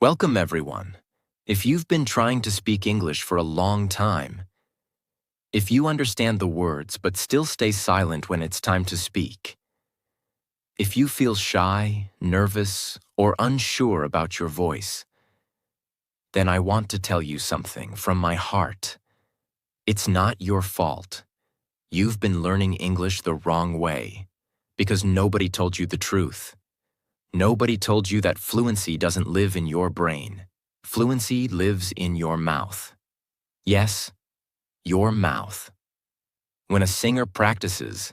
Welcome, everyone. If you've been trying to speak English for a long time, if you understand the words but still stay silent when it's time to speak, if you feel shy, nervous, or unsure about your voice, then I want to tell you something from my heart. It's not your fault. You've been learning English the wrong way because nobody told you the truth. Nobody told you that fluency doesn't live in your brain. Fluency lives in your mouth. Yes, your mouth. When a singer practices,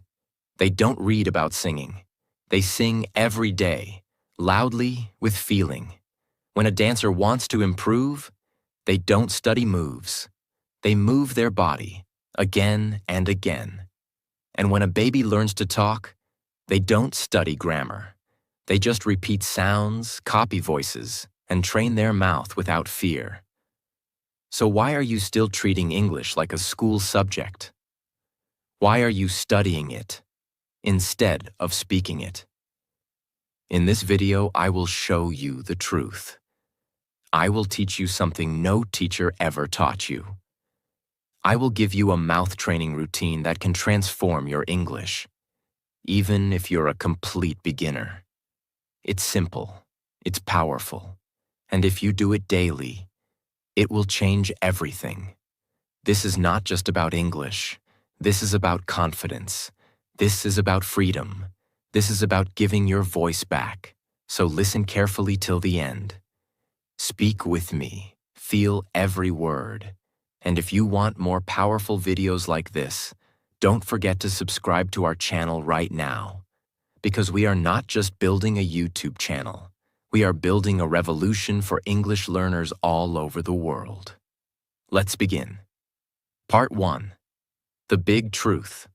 they don't read about singing. They sing every day, loudly, with feeling. When a dancer wants to improve, they don't study moves. They move their body again and again. And when a baby learns to talk, they don't study grammar. They just repeat sounds, copy voices, and train their mouth without fear. So why are you still treating English like a school subject? Why are you studying it instead of speaking it? In this video, I will show you the truth. I will teach you something no teacher ever taught you. I will give you a mouth training routine that can transform your English, even if you're a complete beginner. It's simple, it's powerful, and if you do it daily, it will change everything. This is not just about English. This is about confidence. This is about freedom. This is about giving your voice back. So listen carefully till the end. Speak with me. Feel every word. And if you want more powerful videos like this, don't forget to subscribe to our channel right now. Because we are not just building a YouTube channel. We are building a revolution for English learners all over the world. Let's begin. Part 1. The big truth.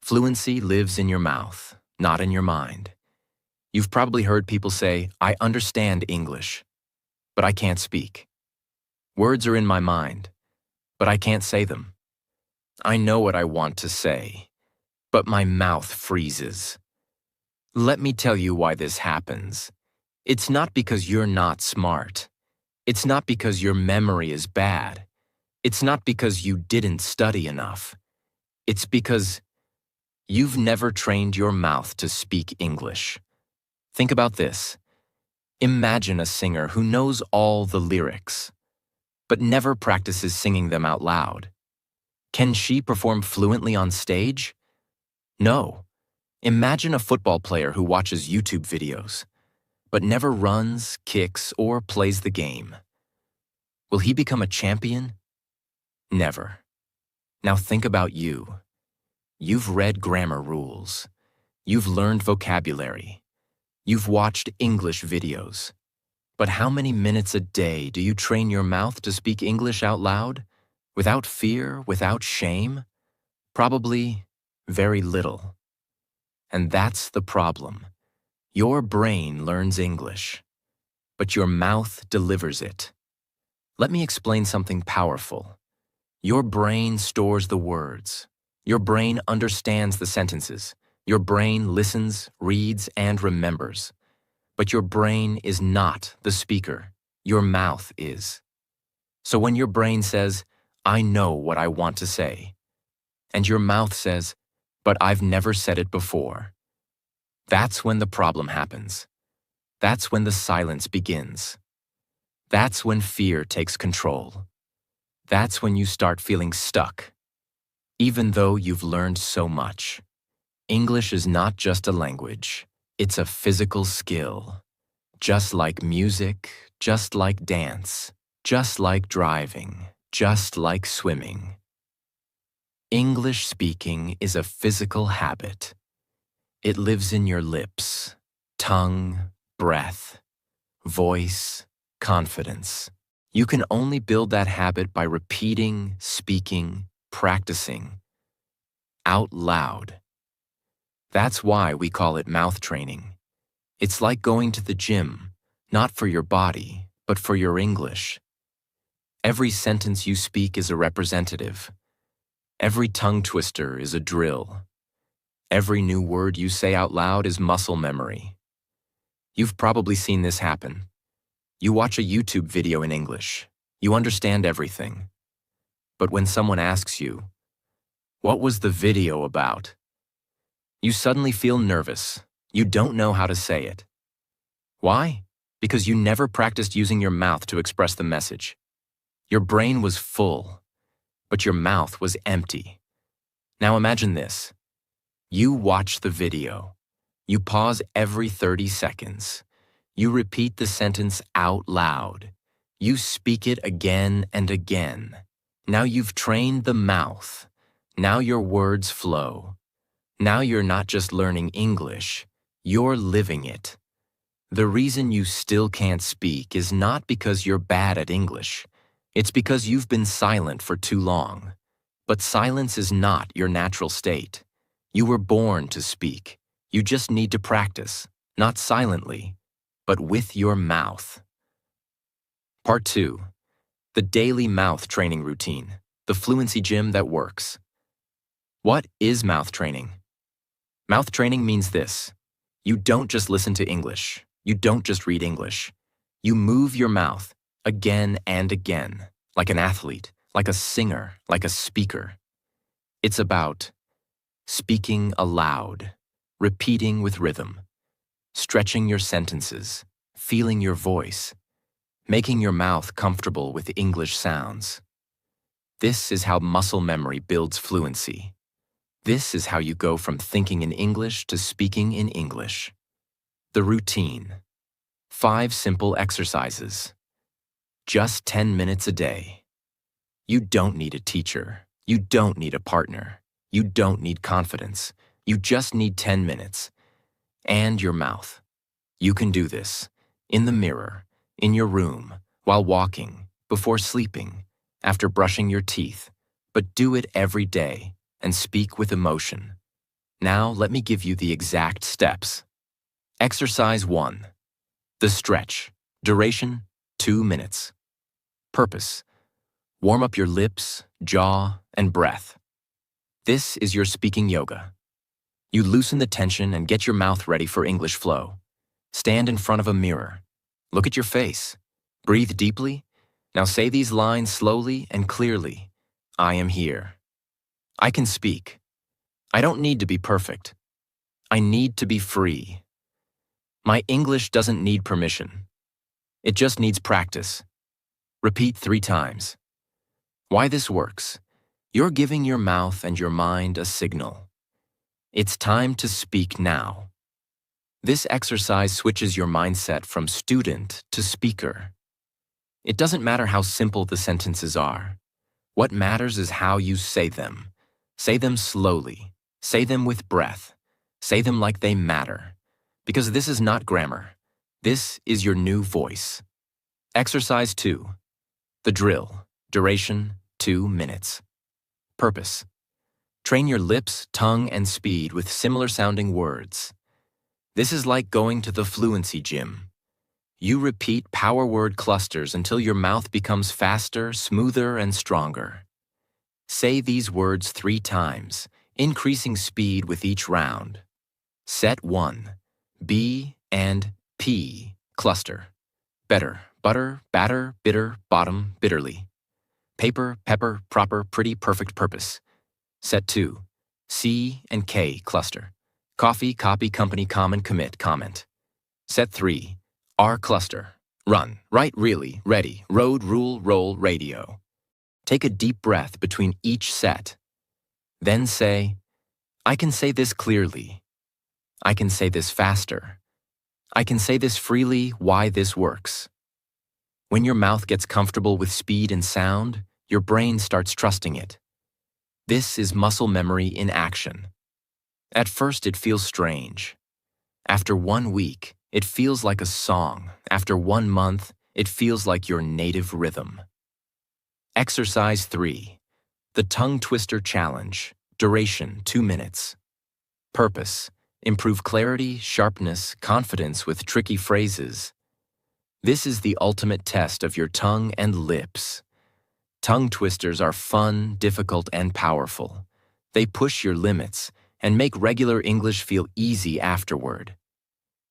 Fluency lives in your mouth, not in your mind. You've probably heard people say, "I understand English, but I can't speak. Words are in my mind, but I can't say them. I know what I want to say, but my mouth freezes." Let me tell you why this happens. It's not because you're not smart. It's not because your memory is bad. It's not because you didn't study enough. It's because you've never trained your mouth to speak English. Think about this. Imagine a singer who knows all the lyrics, but never practices singing them out loud. Can she perform fluently on stage? No. Imagine a football player who watches YouTube videos, but never runs, kicks, or plays the game. Will he become a champion? Never. Now think about you. You've read grammar rules. You've learned vocabulary. You've watched English videos. But how many minutes a day do you train your mouth to speak English out loud? Without fear, without shame? Probably very little. And that's the problem. Your brain learns English, but your mouth delivers it. Let me explain something powerful. Your brain stores the words. Your brain understands the sentences. Your brain listens, reads, and remembers. But your brain is not the speaker. Your mouth is. So when your brain says, "I know what I want to say," and your mouth says, "But I've never said it before," that's when the problem happens. That's when the silence begins. That's when fear takes control. That's when you start feeling stuck. Even though you've learned so much, English is not just a language. It's a physical skill. Just like music, just like dance, just like driving, just like swimming. English speaking is a physical habit. It lives in your lips, tongue, breath, voice, confidence. You can only build that habit by repeating, speaking, practicing out loud. That's why we call it mouth training. It's like going to the gym, not for your body, but for your English. Every sentence you speak is a representative. Every tongue twister is a drill. Every new word you say out loud is muscle memory. You've probably seen this happen. You watch a YouTube video in English. You understand everything. But when someone asks you, "What was the video about?" you suddenly feel nervous. You don't know how to say it. Why? Because you never practiced using your mouth to express the message. Your brain was full, but your mouth was empty. Now imagine this. You watch the video. You pause every 30 seconds. You repeat the sentence out loud. You speak it again and again. Now you've trained the mouth. Now your words flow. Now you're not just learning English, you're living it. The reason you still can't speak is not because you're bad at English. It's because you've been silent for too long. But silence is not your natural state. You were born to speak. You just need to practice, not silently, but with your mouth. Part 2. The daily mouth training routine, the fluency gym that works. What is mouth training? Mouth training means this. You don't just listen to English. You don't just read English. You move your mouth again and again, like an athlete, like a singer, like a speaker. It's about speaking aloud, repeating with rhythm, stretching your sentences, feeling your voice, making your mouth comfortable with English sounds. This is how muscle memory builds fluency. This is how you go from thinking in English to speaking in English. The routine. 5 simple exercises. Just 10 minutes a day. You don't need a teacher. You don't need a partner. You don't need confidence. You just need 10 minutes. And your mouth. You can do this. In the mirror, in your room, while walking, before sleeping, after brushing your teeth. But do it every day and speak with emotion. Now let me give you the exact steps. Exercise 1. The stretch. Duration, 2 minutes. Purpose. Warm up your lips, jaw, and breath. This is your speaking yoga. You loosen the tension and get your mouth ready for English flow. Stand in front of a mirror. Look at your face. Breathe deeply. Now say these lines slowly and clearly. I am here. I can speak. I don't need to be perfect. I need to be free. My English doesn't need permission. It just needs practice. Repeat 3 times. Why this works? You're giving your mouth and your mind a signal. It's time to speak now. This exercise switches your mindset from student to speaker. It doesn't matter how simple the sentences are. What matters is how you say them. Say them slowly. Say them with breath. Say them like they matter. Because this is not grammar. This is your new voice. Exercise 2. The drill. Duration, 2 minutes. Purpose. Train your lips, tongue, and speed with similar sounding words. This is like going to the fluency gym. You repeat power word clusters until your mouth becomes faster, smoother, and stronger. Say these words 3 times, increasing speed with each round. Set 1. B and P cluster. Better, butter, batter, bitter, bottom, bitterly. Paper, pepper, proper, pretty, perfect, purpose. Set 2. C and K cluster. Coffee, copy, company, common, commit, comment. Set 3. R cluster. Run, write, really, ready, road, rule, roll, radio. Take a deep breath between each set. Then say, I can say this clearly. I can say this faster. I can say this freely, why this works. When your mouth gets comfortable with speed and sound, your brain starts trusting it. This is muscle memory in action. At first, it feels strange. After 1 week, it feels like a song. After 1 month, it feels like your native rhythm. Exercise 3. The Tongue Twister Challenge. Duration, 2 minutes. Purpose. Improve clarity, sharpness, confidence with tricky phrases. This is the ultimate test of your tongue and lips. Tongue twisters are fun, difficult, and powerful. They push your limits and make regular English feel easy afterward.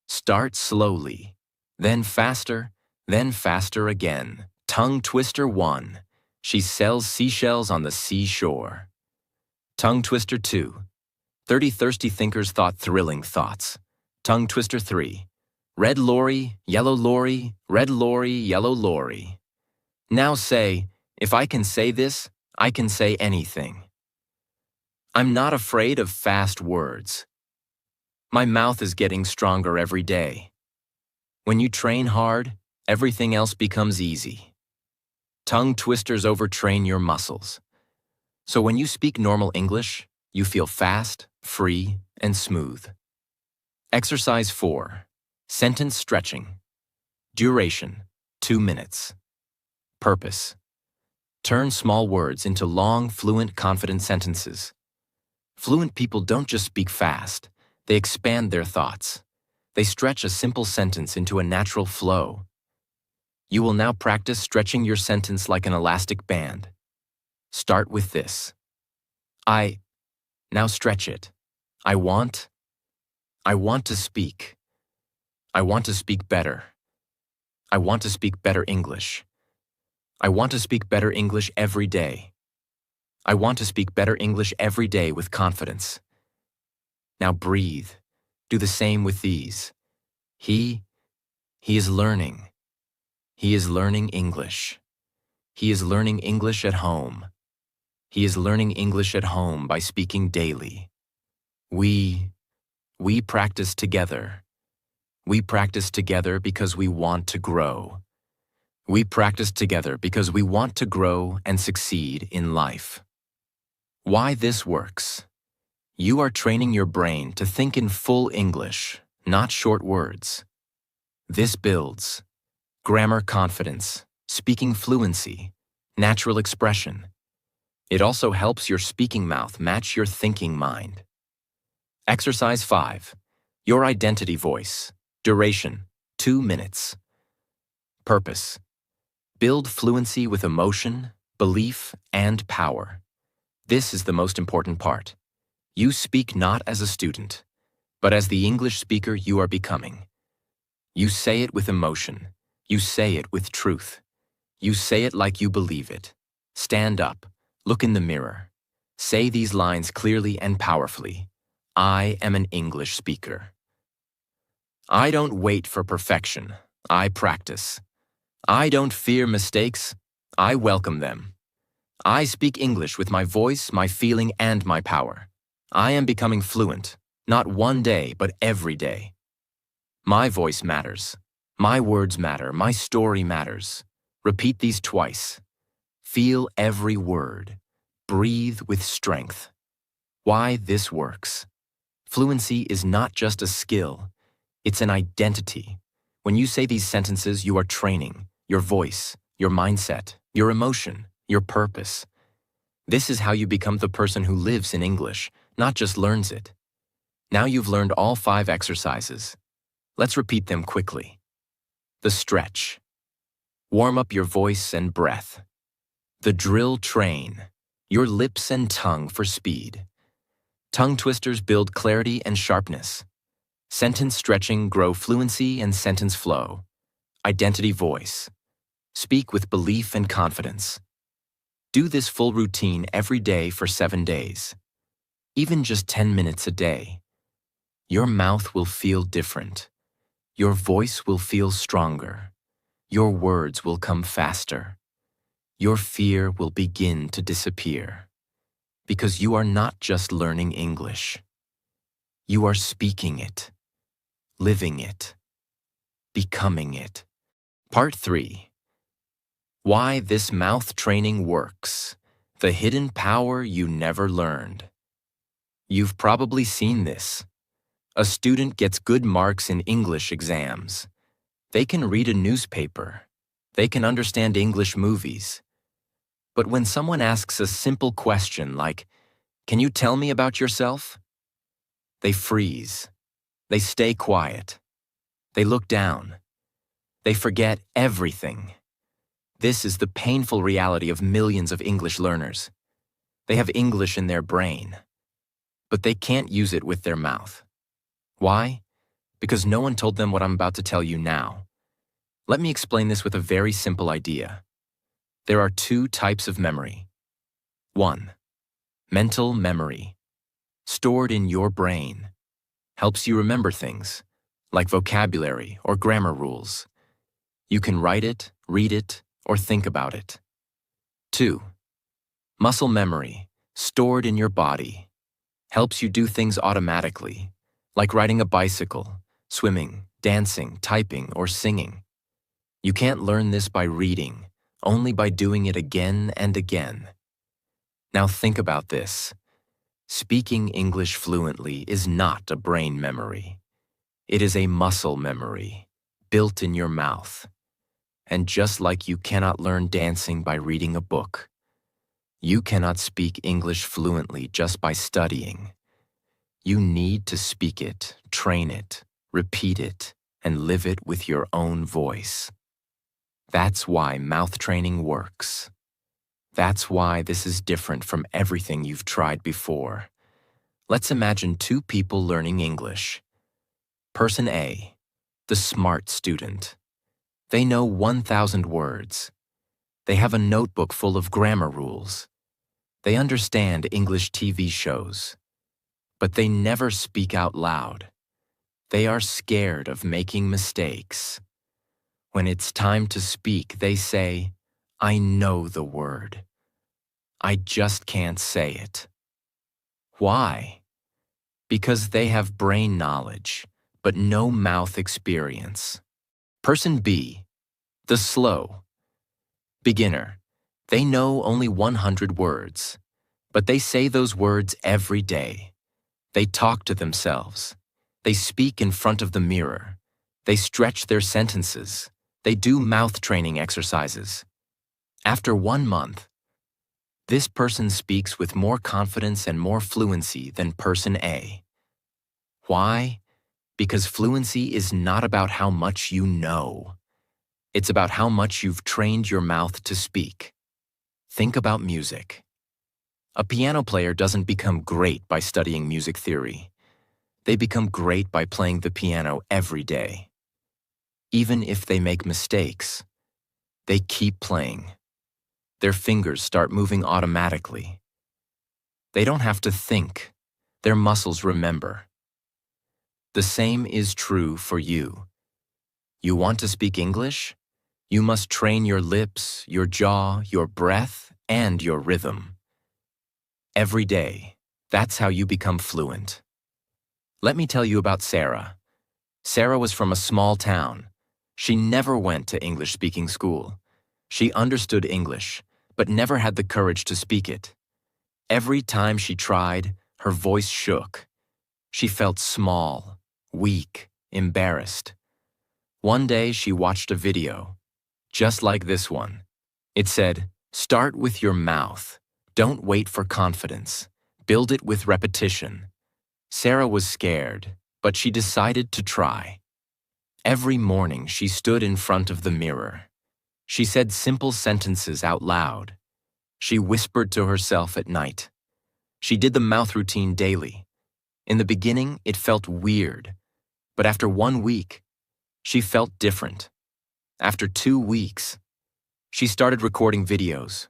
Start slowly, then faster, Then faster again. Tongue twister 1. She sells seashells on the seashore. Tongue twister 2. 30 thirsty thinkers thought thrilling thoughts. Tongue twister 3. Red lorry, yellow lorry, red lorry, yellow lorry. Now say, if I can say this, I can say anything. I'm not afraid of fast words. My mouth is getting stronger every day. When you train hard, everything else becomes easy. Tongue twisters overtrain your muscles. So when you speak normal English, you feel fast, free, and smooth. Exercise 4. Sentence stretching. Duration, 2 minutes. Purpose. Turn small words into long, fluent, confident sentences. Fluent people don't just speak fast, they expand their thoughts. They stretch a simple sentence into a natural flow. You will now practice stretching your sentence like an elastic band. Start with this. Now stretch it. I want to speak. I want to speak better. I want to speak better English. I want to speak better English every day. I want to speak better English every day with confidence. Now breathe. Do the same with these. He is learning. He is learning English. He is learning English at home. He is learning English at home by speaking daily. We practice together. We practice together because we want to grow. We practice together because we want to grow and succeed in life. Why this works? You are training your brain to think in full English, not short words. This builds grammar confidence, speaking fluency, natural expression. It also helps your speaking mouth match your thinking mind. Exercise 5. Your identity voice. Duration, 2 minutes. Purpose. Build fluency with emotion, belief, and power. This is the most important part. You speak not as a student, but as the English speaker you are becoming. You say it with emotion. You say it with truth. You say it like you believe it. Stand up. Look in the mirror. Say these lines clearly and powerfully. I am an English speaker. I don't wait for perfection. I practice. I don't fear mistakes. I welcome them. I speak English with my voice, my feeling, and my power. I am becoming fluent, not one day, but every day. My voice matters. My words matter. My story matters. Repeat these twice. Feel every word. Breathe with strength. Why this works? Fluency is not just a skill. It's an identity. When you say these sentences, you are training your voice, your mindset, your emotion, your purpose. This is how you become the person who lives in English, not just learns it. Now you've learned all 5 exercises. Let's repeat them quickly. The stretch. Warm up your voice and breath. The drill train. Your lips and tongue for speed. Tongue twisters build clarity and sharpness. Sentence stretching grow fluency and sentence flow. Identity voice. Speak with belief and confidence. Do this full routine every day for 7 days. Even just 10 minutes a day. Your mouth will feel different. Your voice will feel stronger. Your words will come faster. Your fear will begin to disappear. Because you are not just learning English. You are speaking it, living it, becoming it. Part 3. Why this mouth training works. The hidden power you never learned. You've probably seen this. A student gets good marks in English exams. They can read a newspaper. They can understand English movies. But when someone asks a simple question like, "Can you tell me about yourself?" They freeze. They stay quiet. They look down. They forget everything. This is the painful reality of millions of English learners. They have English in their brain, but they can't use it with their mouth. Why? Because no one told them what I'm about to tell you now. Let me explain this with a very simple idea. There are two types of memory. 1. Mental memory, stored in your brain, helps you remember things, like vocabulary or grammar rules. You can write it, read it, or think about it. 2. Muscle memory, stored in your body, helps you do things automatically, like riding a bicycle, swimming, dancing, typing, or singing. You can't learn this by reading, only by doing it again and again. Now think about this. Speaking English fluently is not a brain memory. It is a muscle memory, built in your mouth. And just like you cannot learn dancing by reading a book, you cannot speak English fluently just by studying. You need to speak it, train it, repeat it, and live it with your own voice. That's why mouth training works. That's why this is different from everything you've tried before. Let's imagine two people learning English. Person A, the smart student. They know 1,000 words. They have a notebook full of grammar rules. They understand English TV shows. But they never speak out loud. They are scared of making mistakes. When it's time to speak, they say, "I know the word. I just can't say it." Why? Because they have brain knowledge, but no mouth experience. Person B, the slow beginner. They know only 100 words, but they say those words every day. They talk to themselves. They speak in front of the mirror. They stretch their sentences. They do mouth training exercises. After 1 month, this person speaks with more confidence and more fluency than person A. Why? Because fluency is not about how much you know. It's about how much you've trained your mouth to speak. Think about music. A piano player doesn't become great by studying music theory. They become great by playing the piano every day. Even if they make mistakes, they keep playing. Their fingers start moving automatically. They don't have to think. Their muscles remember. The same is true for you. You want to speak English? You must train your lips, your jaw, your breath, and your rhythm. Every day, that's how you become fluent. Let me tell you about Sarah. Sarah was from a small town. She never went to English-speaking school. She understood English, but never had the courage to speak it. Every time she tried, her voice shook. She felt small, weak, embarrassed. One day she watched a video, just like this one. It said, "Start with your mouth. Don't wait for confidence. Build it with repetition." Sarah was scared, but she decided to try. Every morning she stood in front of the mirror. She said simple sentences out loud. She whispered to herself at night. She did the mouth routine daily. In the beginning, it felt weird, but after 1 week, she felt different. After 2 weeks, she started recording videos.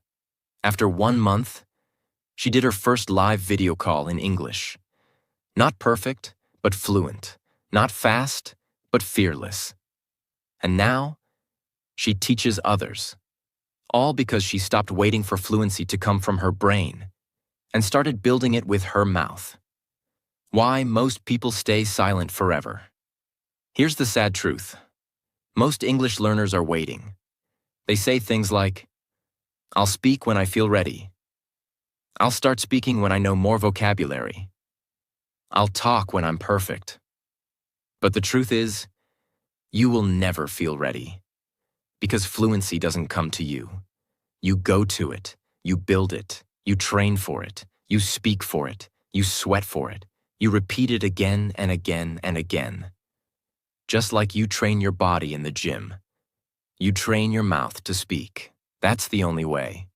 After 1 month, she did her first live video call in English. Not perfect, but fluent. Not fast, but fearless. And now, she teaches others. All because she stopped waiting for fluency to come from her brain and started building it with her mouth. Why most people stay silent forever. Here's the sad truth. Most English learners are waiting. They say things like, "I'll speak when I feel ready. I'll start speaking when I know more vocabulary. I'll talk when I'm perfect." But the truth is, you will never feel ready. Because fluency doesn't come to you. You go to it, you build it, you train for it, you speak for it, you sweat for it, you repeat it again and again and again. Just like you train your body in the gym, you train your mouth to speak. That's the only way.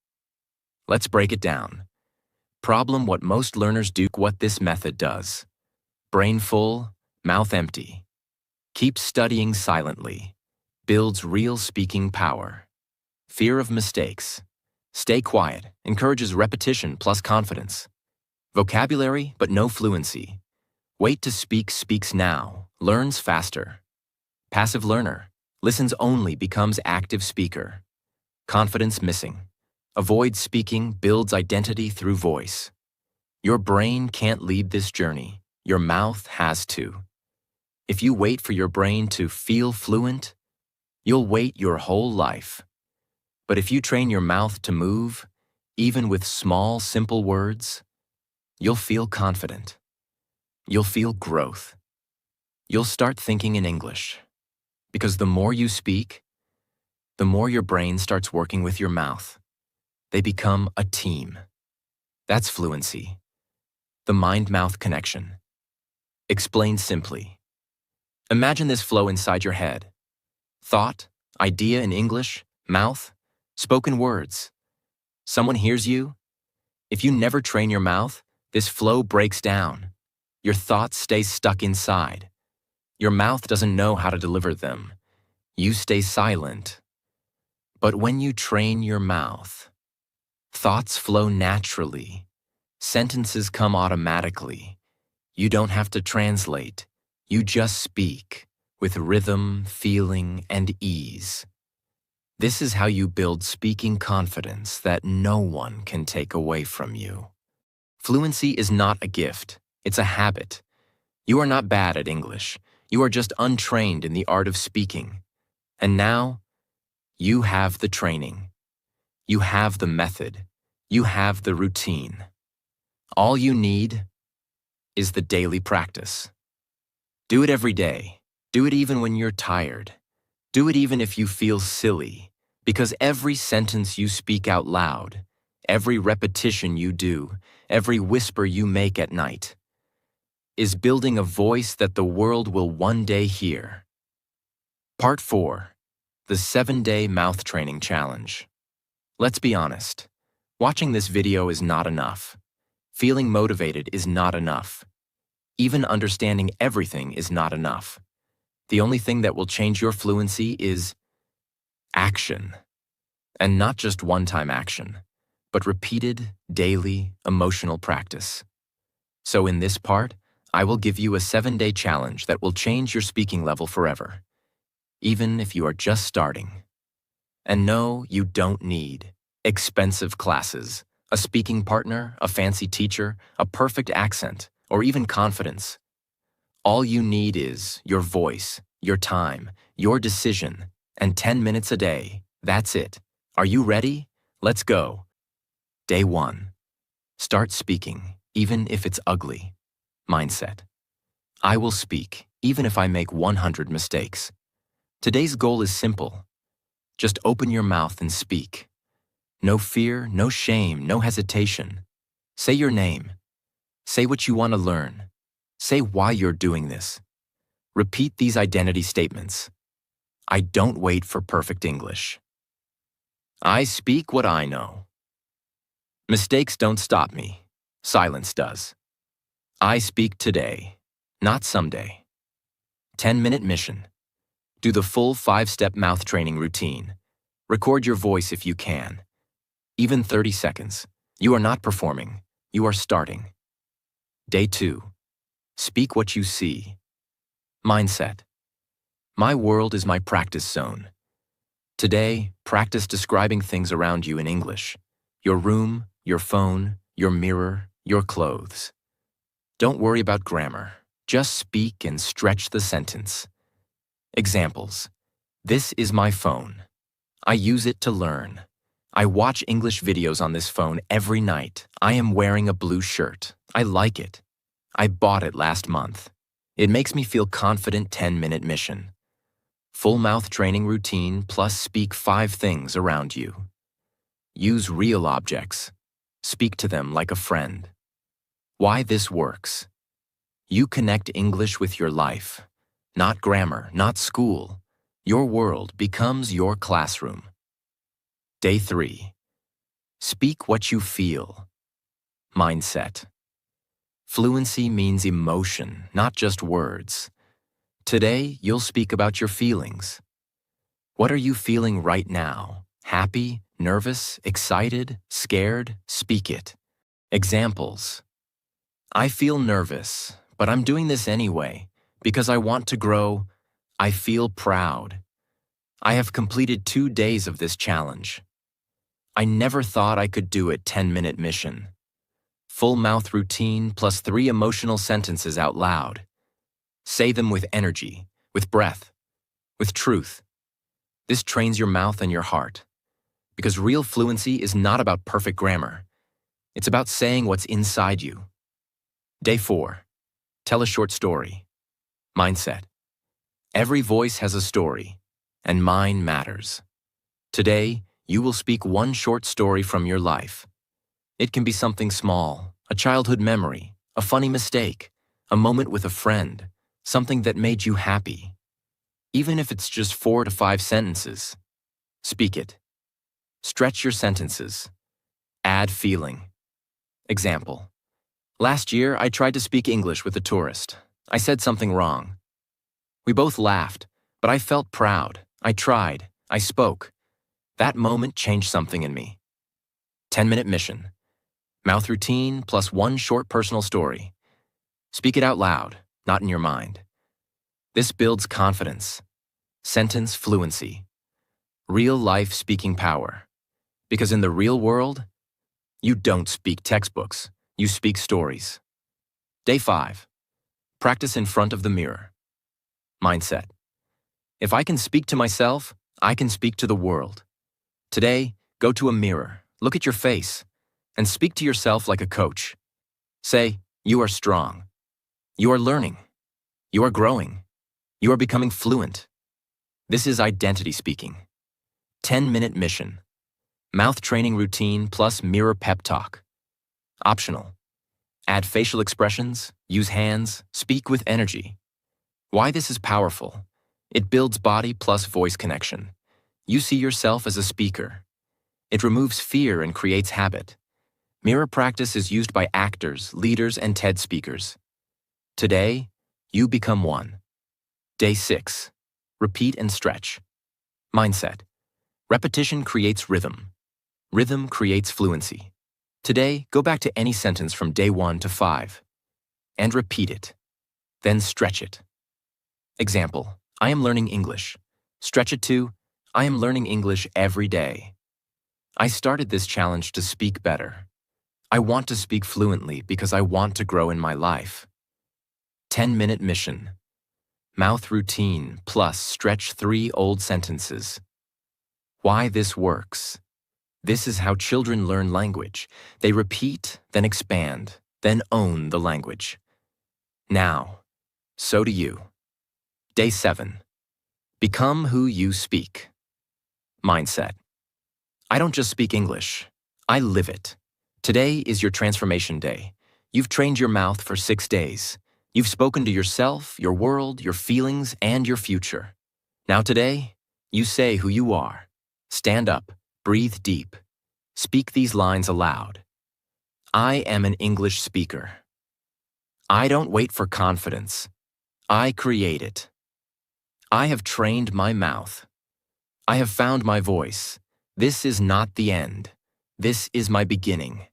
Let's break it down. Problem: what most learners do, what this method does. Brain full, mouth empty. Keep studying silently. builds real speaking power. Fear of mistakes. Stay quiet encourages repetition plus confidence. Vocabulary, but no fluency. Wait to speak speaks now, learns faster. Passive learner. Listens only, becomes active speaker. Confidence missing. Avoids speaking, builds identity through voice. Your brain can't lead this journey. Your mouth has to. If you wait for your brain to feel fluent, you'll wait your whole life. But if you train your mouth to move, even with small, simple words, you'll feel confident. You'll feel growth. You'll start thinking in English. Because the more you speak, the more your brain starts working with your mouth. They become a team. That's fluency. The mind-mouth connection. Explain simply. Imagine this flow inside your head. Thought, idea in English, mouth, spoken words. Someone hears you. If you never train your mouth, this flow breaks down. Your thoughts stay stuck inside. Your mouth doesn't know how to deliver them. You stay silent. But when you train your mouth, thoughts flow naturally. Sentences come automatically. You don't have to translate. You just speak with rhythm, feeling, and ease. This is how you build speaking confidence that no one can take away from you. Fluency is not a gift. It's a habit. You are not bad at English. You are just untrained in the art of speaking. And now, you have the training. You have the method. You have the routine. All you need is the daily practice. Do it every day. Do it even when you're tired. Do it even if you feel silly, because every sentence you speak out loud, every repetition you do, every whisper you make at night, is building a voice that the world will one day hear. Part 4. The 7-Day Mouth Training Challenge. Let's be honest. Watching this video is not enough. Feeling motivated is not enough. Even understanding everything is not enough. The only thing that will change your fluency is action. And not just one-time action, but repeated, daily, emotional practice. So in this part, I will give you a 7-day challenge that will change your speaking level forever, even if you are just starting. And no, you don't need expensive classes, a speaking partner, a fancy teacher, a perfect accent, or even confidence. All you need is your voice, your time, your decision, and 10 minutes a day. That's it. Are you ready? Let's go. Day 1. Start speaking, even if it's ugly. Mindset. I will speak, even if I make 100 mistakes. Today's goal is simple. Just open your mouth and speak. No fear, no shame, no hesitation. Say your name. Say what you want to learn. Say why you're doing this. Repeat these identity statements. I don't wait for perfect English. I speak what I know. Mistakes don't stop me. Silence does. I speak today, not someday. 10-minute mission. Do the full 5-step mouth training routine. Record your voice if you can. Even 30 seconds. You are not performing. You are starting. Day 2. Speak what you see. Mindset. My world is my practice zone. Today, practice describing things around you in English. Your room, your phone, your mirror, your clothes. Don't worry about grammar. Just speak and stretch the sentence. Examples. This is my phone. I use it to learn. I watch English videos on this phone every night. I am wearing a blue shirt. I like it. I bought it last month. It makes me feel confident. 10-minute mission. Full mouth training routine plus speak 5 things around you. Use real objects. Speak to them like a friend. Why this works. You connect English with your life. Not grammar, not school. Your world becomes your classroom. Day 3. Speak what you feel. Mindset. Fluency means emotion, not just words. Today, you'll speak about your feelings. What are you feeling right now? Happy, nervous, excited, scared? Speak it. Examples. I feel nervous, but I'm doing this anyway because I want to grow. I feel proud. I have completed 2 days of this challenge. I never thought I could do it. 10-minute mission. Full mouth routine plus 3 emotional sentences out loud. Say them with energy, with breath, with truth. This trains your mouth and your heart. Because real fluency is not about perfect grammar. It's about saying what's inside you. Day 4. Tell a short story. Mindset. Every voice has a story, and mine matters. Today, you will speak one short story from your life. It can be something small, a childhood memory, a funny mistake, a moment with a friend, something that made you happy. Even if it's just 4 to 5 sentences, speak it. Stretch your sentences. Add feeling. Example. Last year, I tried to speak English with a tourist. I said something wrong. We both laughed, but I felt proud. I tried. I spoke. That moment changed something in me. 10-minute mission. Mouth routine plus 1 short personal story. Speak it out loud, not in your mind. This builds confidence. Sentence fluency. Real life speaking power. Because in the real world, you don't speak textbooks, you speak stories. Day 5. Practice in front of the mirror. Mindset. If I can speak to myself, I can speak to the world. Today, go to a mirror, look at your face, and speak to yourself like a coach. Say, you are strong. You are learning. You are growing. You are becoming fluent. This is identity speaking. 10-minute mission. Mouth training routine plus mirror pep talk. Optional. Add facial expressions, use hands, speak with energy. Why this is powerful? It builds body plus voice connection. You see yourself as a speaker. It removes fear and creates habit. Mirror practice is used by actors, leaders, and TED speakers. Today, you become one. Day 6. Repeat and stretch. Mindset. Repetition creates rhythm. Rhythm creates fluency. Today, go back to any sentence from day 1 to 5 and repeat it. Then stretch it. Example, I am learning English. Stretch it to, I am learning English every day. I started this challenge to speak better. I want to speak fluently because I want to grow in my life. 10-minute mission. Mouth routine plus stretch 3 old sentences. Why this works. This is how children learn language. They repeat, then expand, then own the language. Now, so do you. Day 7. Become who you speak. Mindset. I don't just speak English. I live it. Today is your transformation day. You've trained your mouth for 6 days. You've spoken to yourself, your world, your feelings, and your future. Now today, you say who you are. Stand up, breathe deep. Speak these lines aloud. I am an English speaker. I don't wait for confidence. I create it. I have trained my mouth. I have found my voice. This is not the end. This is my beginning.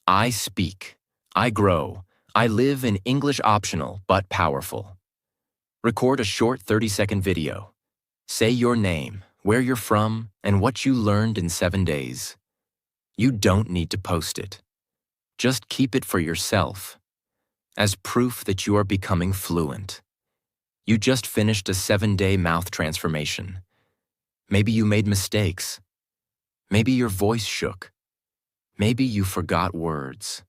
I speak. I grow. I live in English optional but powerful. Record a short 30-second video. Say your name, where you're from, and what you learned in 7 days. You don't need to post it. Just keep it for yourself, as proof that you are becoming fluent. You just finished a 7-day mouth transformation. Maybe you made mistakes. Maybe your voice shook. Maybe you forgot words.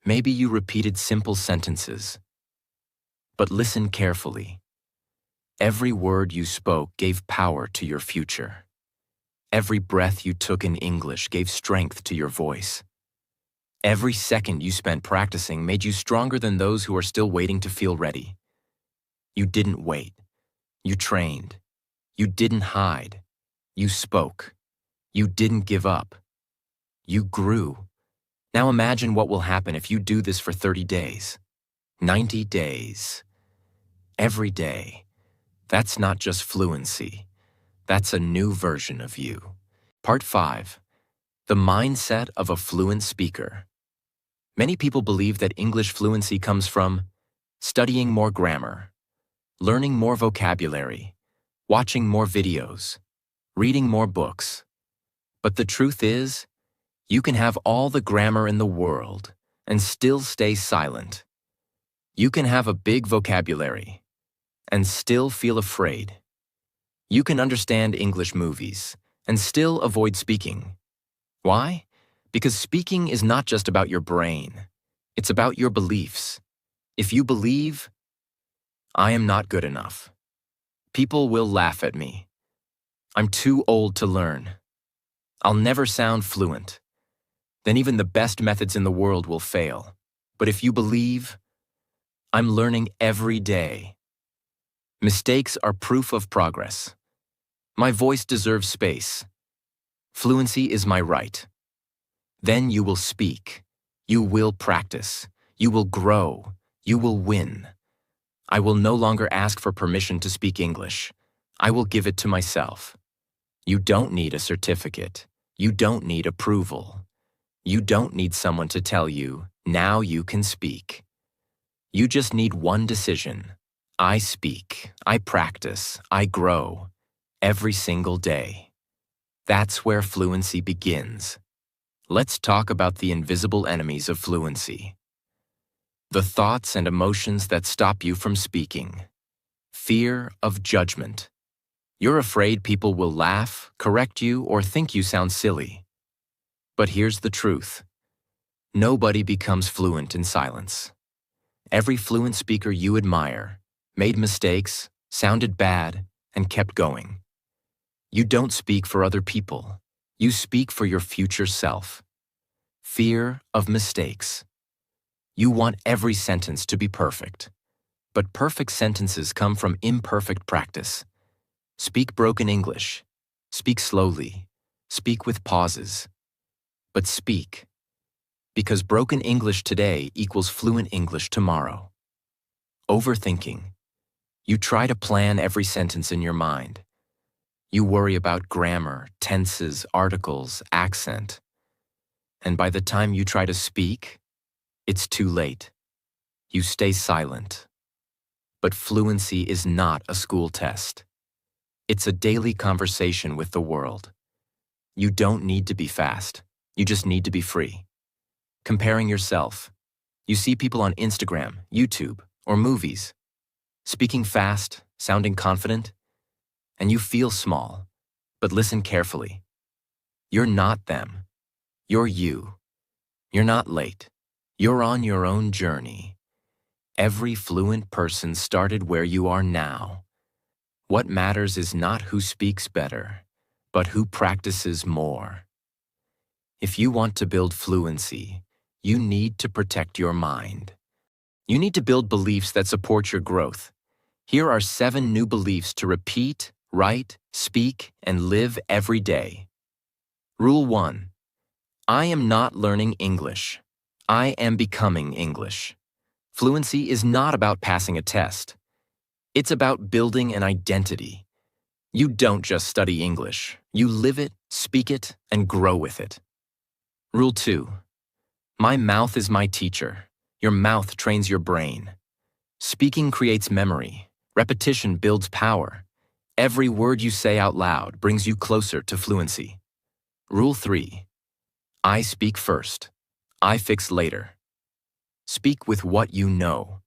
Maybe you repeated simple sentences. But listen carefully. Every word you spoke gave power to your future. Every breath you took in English gave strength to your voice. Every second you spent practicing made you stronger than those who are still waiting to feel ready. You didn't wait. You trained. You didn't hide. You spoke. You didn't give up. You grew. Now imagine what will happen if you do this for 30 days, 90 days, every day. That's not just fluency. That's a new version of you. Part 5. The mindset of a fluent speaker. Many people believe that English fluency comes from studying more grammar, learning more vocabulary, watching more videos, reading more books. But the truth is, you can have all the grammar in the world and still stay silent. You can have a big vocabulary and still feel afraid. You can understand English movies and still avoid speaking. Why? Because speaking is not just about your brain. It's about your beliefs. If you believe, I am not good enough, people will laugh at me. I'm too old to learn. I'll never sound fluent. Then even the best methods in the world will fail. But if you believe, I'm learning every day. Mistakes are proof of progress. My voice deserves space. Fluency is my right. Then you will speak. You will practice. You will grow. You will win. I will no longer ask for permission to speak English. I will give it to myself. You don't need a certificate. You don't need approval. You don't need someone to tell you, now you can speak. You just need one decision. I speak, I practice, I grow, every single day. That's where fluency begins. Let's talk about the invisible enemies of fluency. The thoughts and emotions that stop you from speaking. Fear of judgment. You're afraid people will laugh, correct you, or think you sound silly. But here's the truth. Nobody becomes fluent in silence. Every fluent speaker you admire made mistakes, sounded bad, and kept going. You don't speak for other people. You speak for your future self. Fear of mistakes. You want every sentence to be perfect. But perfect sentences come from imperfect practice. Speak broken English. Speak slowly. Speak with pauses. But speak. Because broken English today equals fluent English tomorrow. Overthinking. You try to plan every sentence in your mind. You worry about grammar, tenses, articles, accent. And by the time you try to speak, it's too late. You stay silent. But fluency is not a school test. It's a daily conversation with the world. You don't need to be fast. You just need to be free. Comparing yourself. You see people on Instagram, YouTube, or movies, speaking fast, sounding confident, and you feel small. But listen carefully. You're not them. You're you. You're not late. You're on your own journey. Every fluent person started where you are now. What matters is not who speaks better, but who practices more. If you want to build fluency, you need to protect your mind. You need to build beliefs that support your growth. Here are 7 new beliefs to repeat, write, speak, and live every day. Rule 1. I am not learning English. I am becoming English. Fluency is not about passing a test. It's about building an identity. You don't just study English. You live it, speak it, and grow with it. Rule 2. My mouth is my teacher. Your mouth trains your brain. Speaking creates memory. Repetition builds power. Every word you say out loud brings you closer to fluency. Rule 3. I speak first. I fix later. Speak with what you know.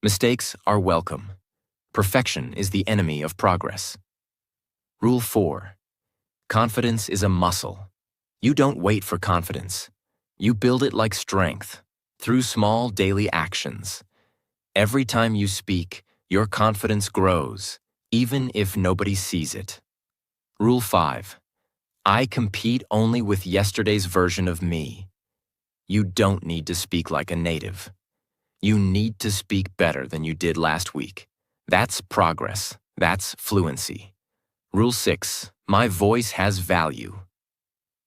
Mistakes are welcome. Perfection is the enemy of progress. Rule 4. Confidence is a muscle. You don't wait for confidence. You build it like strength, through small daily actions. Every time you speak, your confidence grows, even if nobody sees it. Rule 5. I compete only with yesterday's version of me. You don't need to speak like a native. You need to speak better than you did last week. That's progress. That's fluency. Rule 6. My voice has value.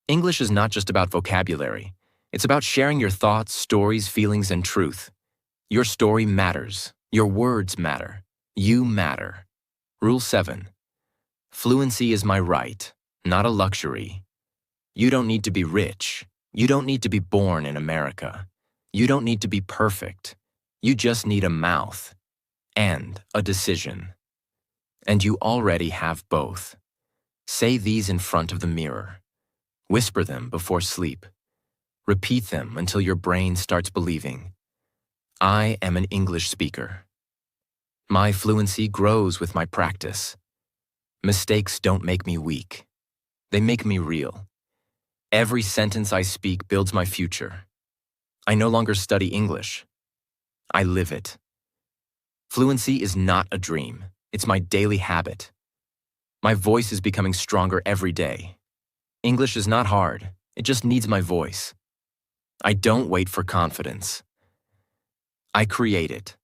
English is not just about vocabulary. It's about sharing your thoughts, stories, feelings, and truth. Your story matters. Your words matter. You matter. Rule 7. Fluency is my right, not a luxury. You don't need to be rich. You don't need to be born in America. You don't need to be perfect. You just need a mouth and a decision. And you already have both. Say these in front of the mirror. Whisper them before sleep. Repeat them until your brain starts believing. I am an English speaker. My fluency grows with my practice. Mistakes don't make me weak. They make me real. Every sentence I speak builds my future. I no longer study English. I live it. Fluency is not a dream. It's my daily habit. My voice is becoming stronger every day. English is not hard. It just needs my voice. I don't wait for confidence. I create it.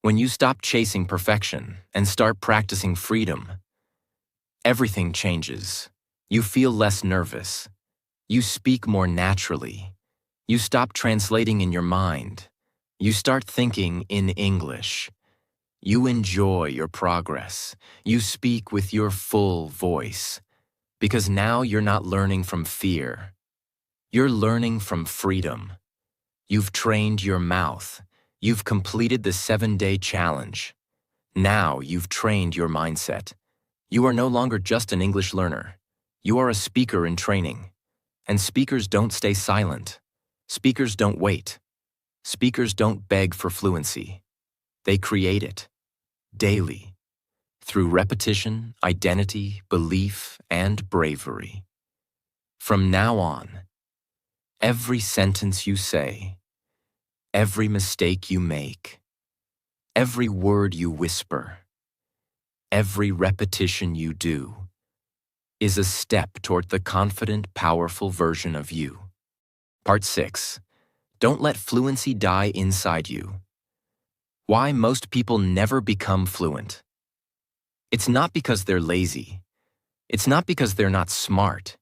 When you stop chasing perfection and start practicing freedom, everything changes. You feel less nervous. You speak more naturally. You stop translating in your mind. You start thinking in English. You enjoy your progress. You speak with your full voice. Because now you're not learning from fear. You're learning from freedom. You've trained your mouth. You've completed the 7-day challenge. Now you've trained your mindset. You are no longer just an English learner. You are a speaker in training. And speakers don't stay silent. Speakers don't wait. Speakers don't beg for fluency. They create it. Daily. Through repetition, identity, belief, and bravery. From now on, every sentence you say, every mistake you make, every word you whisper, every repetition you do, is a step toward the confident, powerful version of you. Part 6. Don't let fluency die inside you. Why most people never become fluent. It's not because they're lazy. It's not because they're not smart.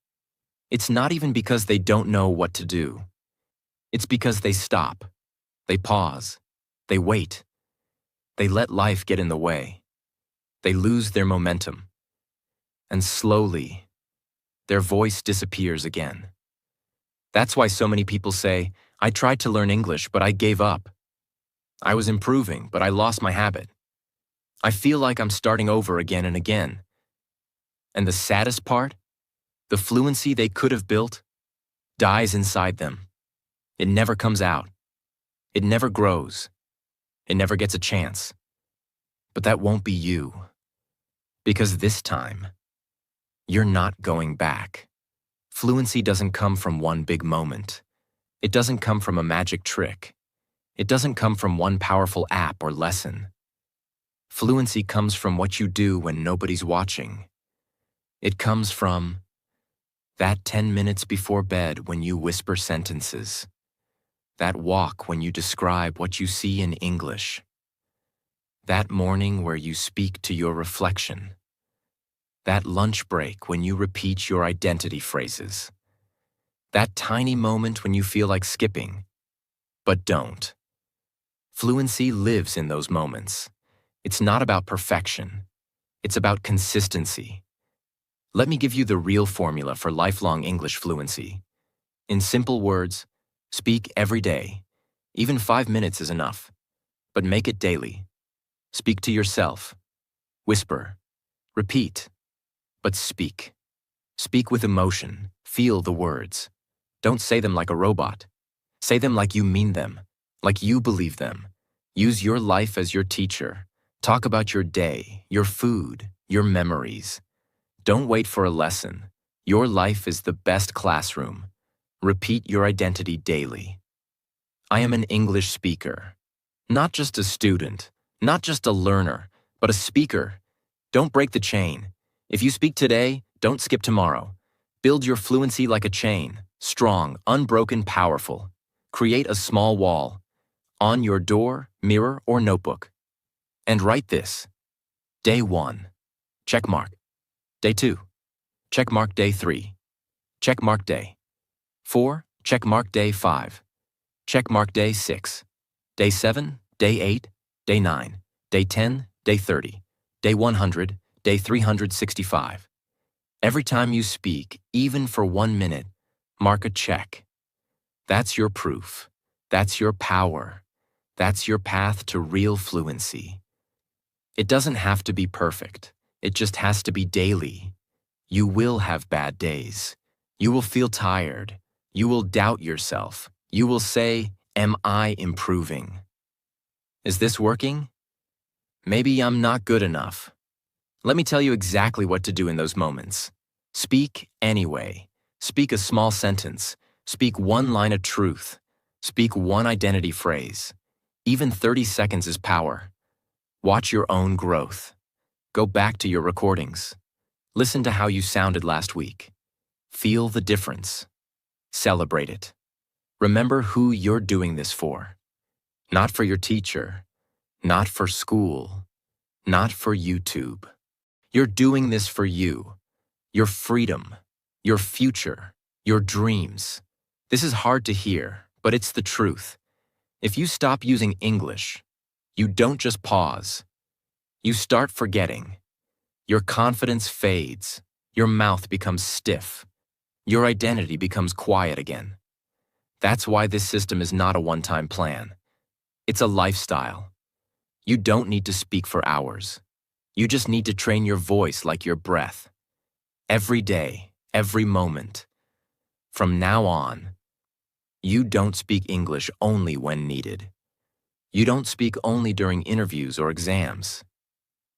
It's not even because they don't know what to do. It's because they stop. They pause. They wait. They let life get in the way. They lose their momentum. And slowly, their voice disappears again. That's why so many people say, I tried to learn English, but I gave up. I was improving, but I lost my habit. I feel like I'm starting over again and again. And the saddest part, the fluency they could have built, dies inside them. It never comes out. It never grows. It never gets a chance. But that won't be you. Because this time, you're not going back. Fluency doesn't come from one big moment. It doesn't come from a magic trick. It doesn't come from one powerful app or lesson. Fluency comes from what you do when nobody's watching. It comes from that 10 minutes before bed when you whisper sentences. That walk when you describe what you see in English. That morning where you speak to your reflection. That lunch break when you repeat your identity phrases. That tiny moment when you feel like skipping, but don't. Fluency lives in those moments. It's not about perfection. It's about consistency. Let me give you the real formula for lifelong English fluency. In simple words, speak every day. Even 5 minutes is enough. But make it daily. Speak to yourself. Whisper. Repeat. But speak. Speak with emotion. Feel the words. Don't say them like a robot. Say them like you mean them, like you believe them. Use your life as your teacher. Talk about your day, your food, your memories. Don't wait for a lesson. Your life is the best classroom. Repeat your identity daily. I am an English speaker. Not just a student, not just a learner, but a speaker. Don't break the chain. If you speak today, don't skip tomorrow. Build your fluency like a chain, strong, unbroken, powerful. Create a small wall, on your door, mirror, or notebook. And write this. Day 1, check mark. Day 2, check mark. Day 3, check mark. Day 4, check mark. Day 5, check mark. Day 6, day 7, day 8, day 9, day 10, day 30, day 100, Day 365. Every time you speak, even for 1 minute, mark a check. That's your proof. That's your power. That's your path to real fluency. It doesn't have to be perfect. It just has to be daily. You will have bad days. You will feel tired. You will doubt yourself. You will say, "Am I improving? Is this working? Maybe I'm not good enough." Let me tell you exactly what to do in those moments. Speak anyway. Speak a small sentence. Speak one line of truth. Speak one identity phrase. Even 30 seconds is power. Watch your own growth. Go back to your recordings. Listen to how you sounded last week. Feel the difference. Celebrate it. Remember who you're doing this for. Not for your teacher. Not for school. Not for YouTube. You're doing this for you, your freedom, your future, your dreams. This is hard to hear, but it's the truth. If you stop using English, you don't just pause. You start forgetting. Your confidence fades. Your mouth becomes stiff. Your identity becomes quiet again. That's why this system is not a one-time plan. It's a lifestyle. You don't need to speak for hours. You just need to train your voice like your breath. Every day, every moment. From now on, you don't speak English only when needed. You don't speak only during interviews or exams.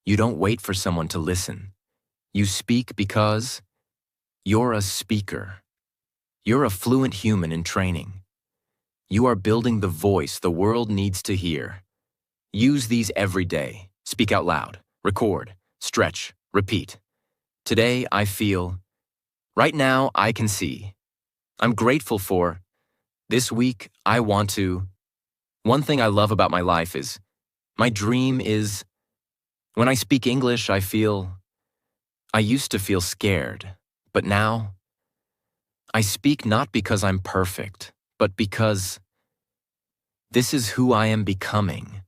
You don't wait for someone to listen. You speak because you're a speaker. You're a fluent human in training. You are building the voice the world needs to hear. Use these every day. Speak out loud. Record, stretch, repeat. Today I feel. Right now I can see. I'm grateful for. This week I want to. One thing I love about my life is. My dream is. When I speak English, I feel. I used to feel scared, but now. I speak not because I'm perfect, but because. This is who I am becoming.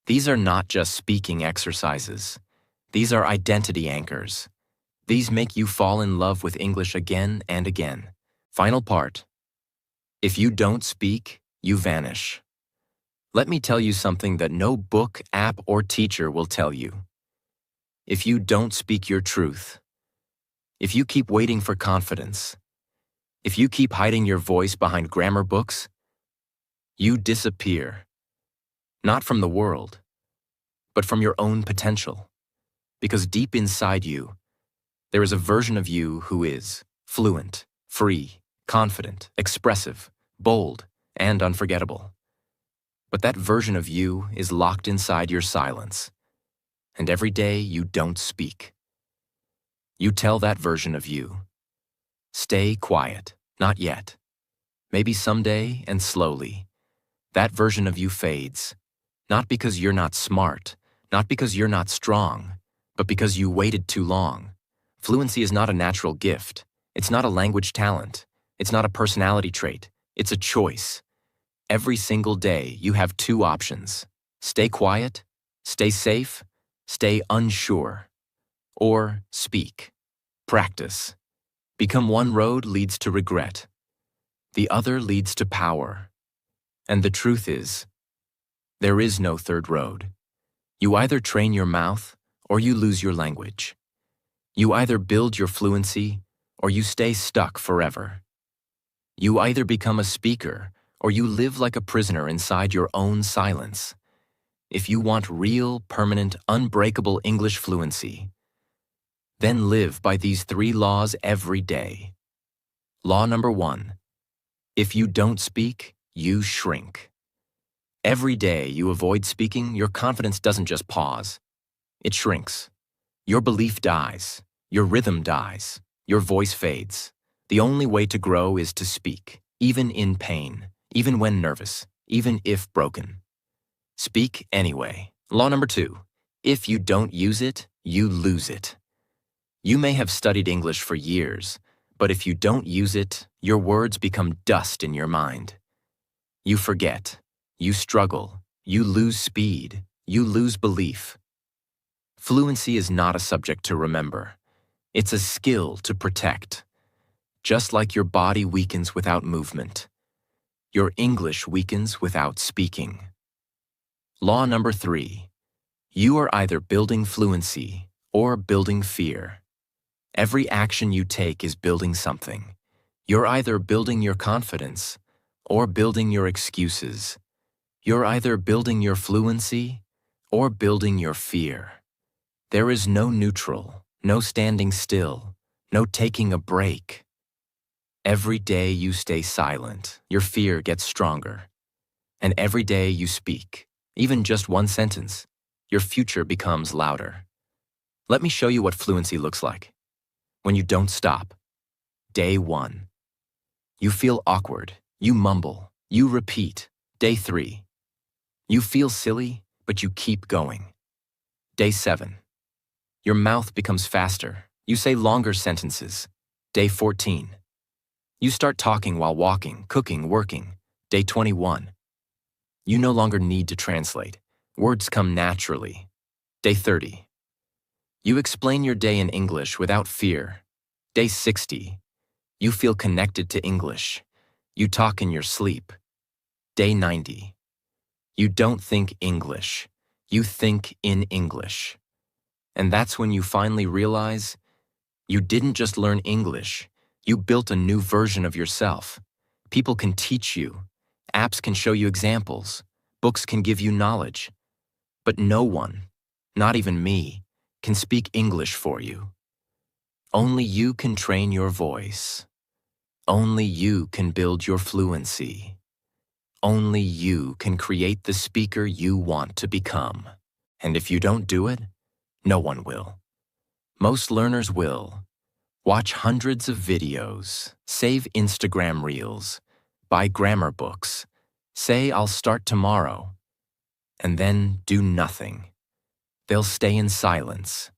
These are not just speaking exercises. These are identity anchors. These make you fall in love with English again and again. Final part. If you don't speak, you vanish. Let me tell you something that no book, app, or teacher will tell you. If you don't speak your truth, if you keep waiting for confidence, if you keep hiding your voice behind grammar books, you disappear. Not from the world, but from your own potential. Because deep inside you, there is a version of you who is fluent, free, confident, expressive, bold, and unforgettable. But that version of you is locked inside your silence. And every day you don't speak. You tell that version of you, stay quiet, not yet. Maybe someday and slowly. That version of you fades. Not because you're not smart, not because you're not strong, but because you waited too long. Fluency is not a natural gift. It's not a language talent. It's not a personality trait. It's a choice. Every single day, you have two options. Stay quiet, stay safe, stay unsure. Or speak. Practice. Become one road leads to regret. The other leads to power. And the truth is, there is no third road. You either train your mouth or you lose your language. You either build your fluency or you stay stuck forever. You either become a speaker or you live like a prisoner inside your own silence. If you want real, permanent, unbreakable English fluency, then live by these 3 laws every day. Law number 1, if you don't speak, you shrink. Every day you avoid speaking, your confidence doesn't just pause. It shrinks. Your belief dies. Your rhythm dies. Your voice fades. The only way to grow is to speak, even in pain, even when nervous, even if broken. Speak anyway. Law number 2, if you don't use it, you lose it. You may have studied English for years, but if you don't use it, your words become dust in your mind. You forget. You struggle. You lose speed. You lose belief. Fluency is not a subject to remember. It's a skill to protect. Just like your body weakens without movement, your English weakens without speaking. Law number 3. You are either building fluency or building fear. Every action you take is building something. You're either building your confidence or building your excuses. You're either building your fluency or building your fear. There is no neutral, no standing still, no taking a break. Every day you stay silent, your fear gets stronger. And every day you speak, even just one sentence, your future becomes louder. Let me show you what fluency looks like. When you don't stop. Day 1. You feel awkward, you mumble, you repeat. Day 3. You feel silly, but you keep going. Day 7. Your mouth becomes faster, you say longer sentences. Day 14. You start talking while walking, cooking, working. Day 21. You no longer need to translate. Words come naturally. Day 30. You explain your day in English without fear. Day 60. You feel connected to English. You talk in your sleep. Day 90. You don't think English. You think in English. And that's when you finally realize you didn't just learn English. You built a new version of yourself. People can teach you. Apps can show you examples. Books can give you knowledge. But no one, not even me, can speak English for you. Only you can train your voice. Only you can build your fluency. Only you can create the speaker you want to become. And if you don't do it, no one will. Most learners will. Watch hundreds of videos, save Instagram reels, buy grammar books, say I'll start tomorrow, and then do nothing. They'll stay in silence.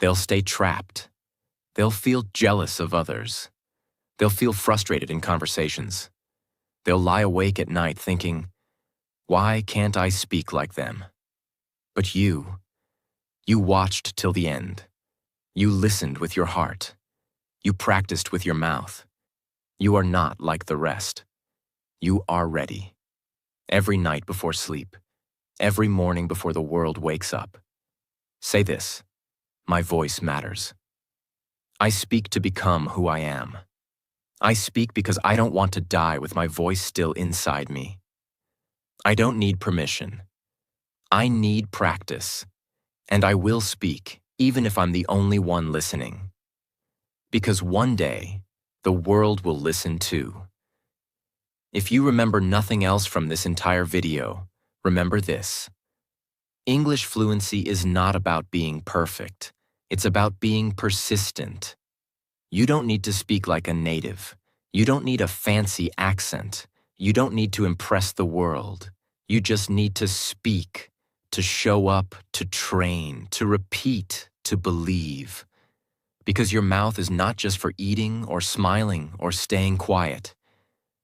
They'll stay trapped. They'll feel jealous of others. They'll feel frustrated in conversations. They'll lie awake at night thinking, why can't I speak like them? But you watched till the end. You listened with your heart. You practiced with your mouth. You are not like the rest. You are ready. Every night before sleep, every morning before the world wakes up. Say this, my voice matters. I speak to become who I am. I speak because I don't want to die with my voice still inside me. I don't need permission. I need practice. And I will speak, even if I'm the only one listening. Because one day, the world will listen too. If you remember nothing else from this entire video, remember this. English fluency is not about being perfect. It's about being persistent. You don't need to speak like a native. You don't need a fancy accent. You don't need to impress the world. You just need to speak, to show up, to train, to repeat, to believe. Because your mouth is not just for eating or smiling or staying quiet.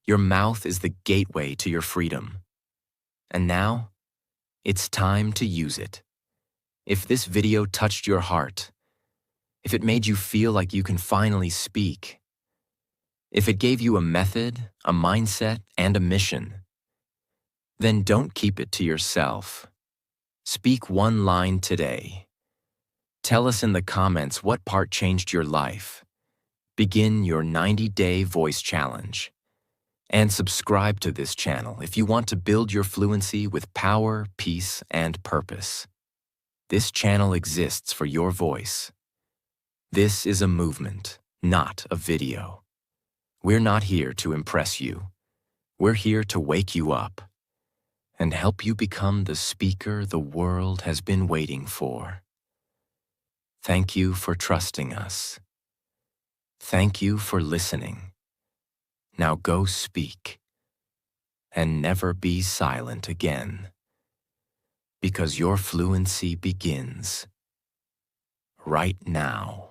Your mouth is the gateway to your freedom. And now, it's time to use it. If this video touched your heart, if it made you feel like you can finally speak, if it gave you a method, a mindset, and a mission, then don't keep it to yourself. Speak one line today. Tell us in the comments what part changed your life. Begin your 90-day voice challenge. And subscribe to this channel if you want to build your fluency with power, peace, and purpose. This channel exists for your voice. This is a movement, not a video. We're not here to impress you. We're here to wake you up and help you become the speaker the world has been waiting for. Thank you for trusting us. Thank you for listening. Now go speak and never be silent again, because your fluency begins right now.